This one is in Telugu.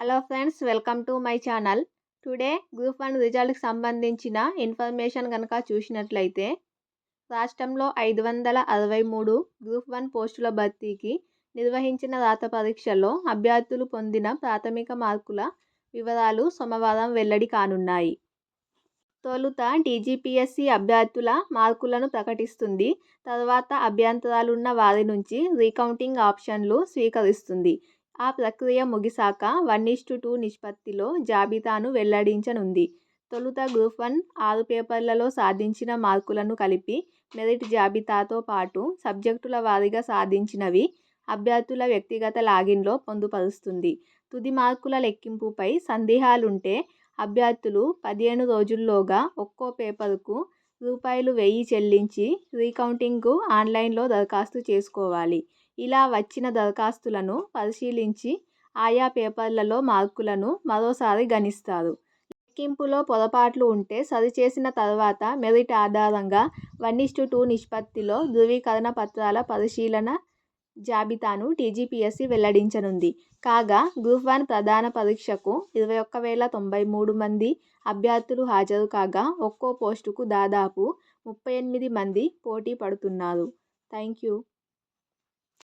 Hello friends, welcome to my channel. Today group 1 రిజల్ట్కి సంబంధించిన ఇన్ఫర్మేషన్ కనుక చూసినట్లయితే రాష్ట్రంలో 563 గ్రూప్ 1 పోస్టుల భర్తీకి నిర్వహించిన రాత పరీక్షల్లో అభ్యర్థులు పొందిన ప్రాథమిక మార్కుల వివరాలు సోమవారం వెల్లడి కానున్నాయి. తొలుత టీజీపీఎస్సీ అభ్యర్థుల మార్కులను ప్రకటిస్తుంది. తర్వాత అభ్యంతరాలున్న వారి నుంచి రీకౌంటింగ్ ఆప్షన్లు స్వీకరిస్తుంది. ఆ ప్రక్రియ ముగిశాక 1:2 నిష్పత్తిలో జాబితాను వెల్లడించనుంది. తొలుత గ్రూప్ 1 6 పేపర్లలో సాధించిన మార్కులను కలిపి మెరిట్ జాబితాతో పాటు సబ్జెక్టుల వారీగా సాధించినవి అభ్యర్థుల వ్యక్తిగత లాగిన్లో పొందుపరుస్తుంది. తుది మార్కుల లెక్కింపుపై సందేహాలుంటే అభ్యర్థులు 15 రోజుల్లోగా ఒక్కో పేపర్కు రూ.1000 చెల్లించి రీకౌంటింగ్కు ఆన్లైన్లో దరఖాస్తు చేసుకోవాలి. ఇలా వచ్చిన దరఖాస్తులను పరిశీలించి ఆయా పేపర్లలో మార్కులను మరోసారి గణిస్తారు. లెక్కింపులో పొరపాట్లు ఉంటే సరిచేసిన తర్వాత మెరిట్ ఆధారంగా 1:2 నిష్పత్తిలో ధృవీకరణ పత్రాల పరిశీలన జాబితాను టీజీపీఎస్సీ వెల్లడించనుంది. కాగా గ్రూప్ 1 ప్రధాన పరీక్షకు 21,093 మంది అభ్యర్థులు హాజరు కాగా ఒక్కో పోస్టుకు దాదాపు 38 మంది పోటీ పడుతున్నారు. Thank you.